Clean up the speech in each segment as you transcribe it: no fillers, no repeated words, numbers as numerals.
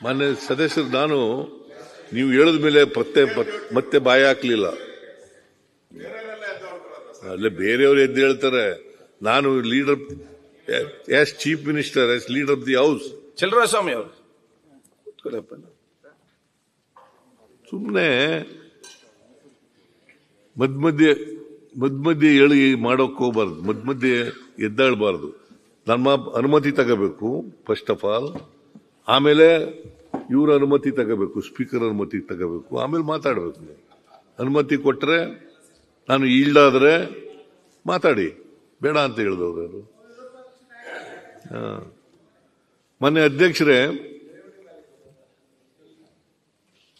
ಮಾನ್ಯ ಸದಸ್ಯರು, ನಾನು ನೀವು ಹೇಳಿದ ಮೇಲೆ ಮತ್ತೆ ಬಾಯ ಹಾಕ್ಲಿಲ್ಲ. ಅಲ್ಲೇ ಬೇರೆಯವರು ಎದ್ದು ಹೇಳ್ತಾರೆ. ನಾನು leader as chief minister, as leader of the house. Chalarayaswamy ಅವರು ಸುಮ್ಮನೆ ಮಧ್ಯ ಹೇಳಿ ಮಾಡೋಕ್ ಹೋಗ್ಬಾರ್ದು, ಮಧ್ಯ ಎದ್ದಾಳ್ಬಾರ್ದು. ನಮ್ಮ ಅನುಮತಿ ತಗೋಬೇಕು ಫಸ್ಟ್ ಆಫ್ ಆಲ್, ಆಮೇಲೆ ಇವ್ರ ಅನುಮತಿ ತಗೋಬೇಕು, ಸ್ಪೀಕರ್ ಅನುಮತಿ ತಗೋಬೇಕು, ಆಮೇಲೆ ಮಾತಾಡಬೇಕು. ಅನುಮತಿ ಕೊಟ್ರೆ ನಾನು ಈಲ್ಡಾದ್ರೆ ಮಾತಾಡಿ, ಬೇಡ ಅಂತ ಹೇಳಿದವರು ಯಾರು? ಮೊನ್ನೆ ಅಧ್ಯಕ್ಷರೇ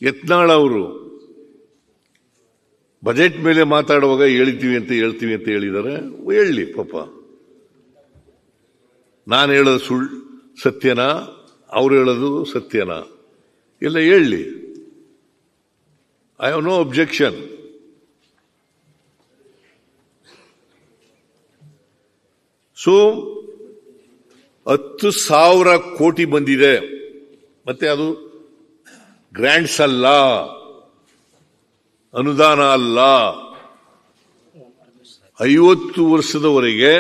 ಯತ್ನಾಳ್ ಅವರು ಬಜೆಟ್ ಮೇಲೆ ಮಾತಾಡುವಾಗ ಹೇಳ್ತೀವಿ ಅಂತ ಹೇಳಿದ್ದಾರೆ. ಹೇಳಲಿ ಪಾಪ. ನಾನು ಹೇಳೋದು ಸುಳ್ಳು ಸತ್ಯನಾ, ಅವ್ರು ಹೇಳೋದು ಸತ್ಯನಾ ಎಲ್ಲ ಹೇಳಲಿ. I have no objection. So 10,000 crore ಬಂದಿದೆ. ಮತ್ತೆ ಅದು ಗ್ರಾಂಟ್ಸ್ ಅಲ್ಲ, ಅನುದಾನ ಅಲ್ಲ. 50 ವರ್ಷದವರೆಗೆ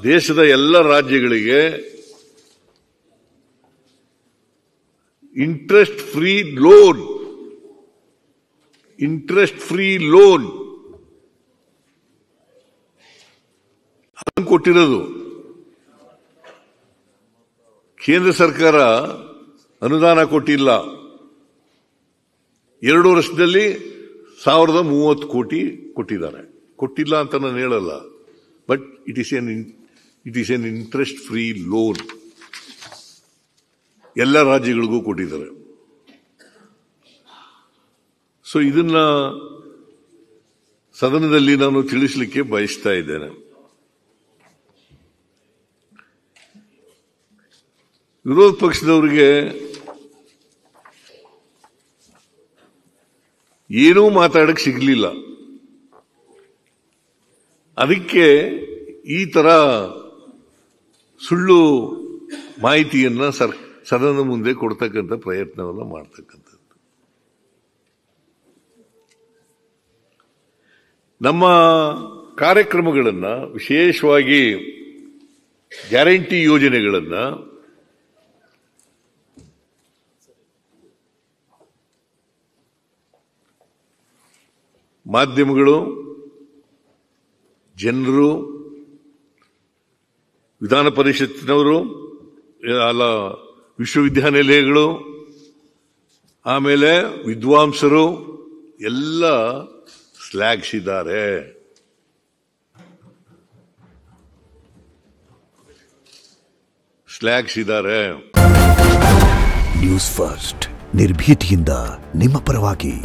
ದೇಶದ ಎಲ್ಲ ರಾಜ್ಯಗಳಿಗೆ ಇಂಟ್ರೆಸ್ಟ್ ಫ್ರೀ ಲೋನ್ ಕೊಟ್ಟಿರೋದು. ಕೇಂದ್ರ ಸರ್ಕಾರ ಅನುದಾನ ಕೊಟ್ಟಿಲ್ಲ. 2 ವರ್ಷದಲ್ಲಿ 1,030 ಕೋಟಿ ಕೊಟ್ಟಿದ್ದಾರೆ. ಕೊಟ್ಟಿಲ್ಲ ಅಂತ ನಾನು ಹೇಳಲ್ಲ, but it is N interest free loan. ಎಲ್ಲ ರಾಜ್ಯಗಳಿಗೂ ಕೊಟ್ಟಿದ್ದಾರೆ. ಸೊ ಇದನ್ನ ಸದನದಲ್ಲಿ ನಾನು ತಿಳಿಸಲಿಕ್ಕೆ ಬಯಸ್ತಾ ಇದ್ದೇನೆ. ವಿರೋಧ ಪಕ್ಷದವರಿಗೆ ಏನೂ ಮಾತಾಡಕ್ಕೆ ಸಿಗಲಿಲ್ಲ. ಅದಕ್ಕೆ ಈ ತರ ಸುಳ್ಳು ಮಾಹಿತಿಯನ್ನ ಸದನದ ಮುಂದೆ ಕೊಡ್ತಕ್ಕಂಥ ಪ್ರಯತ್ನವನ್ನ ಮಾಡ್ತಕ್ಕಂಥದ್ದು. ನಮ್ಮ ಕಾರ್ಯಕ್ರಮಗಳನ್ನ, ವಿಶೇಷವಾಗಿ ಗ್ಯಾರಂಟಿ ಯೋಜನೆಗಳನ್ನ ಮಾಧ್ಯಮಗಳು, ಜನರು, ವಿಧಾನ ಪರಿಷತ್ತಿನವರು, ಅಲ್ಲ ವಿಶ್ವವಿದ್ಯಾನಿಲಯಗಳು, ಆಮೇಲೆ ವಿದ್ವಾಂಸರು ಎಲ್ಲ ಶ್ಲಾಘಿಸಿದ್ದಾರೆ. ನ್ಯೂಸ್ ಫಸ್ಟ್, ನಿರ್ಭೀತಿಯಿಂದ ನಿಮ್ಮ ಪರವಾಗಿ.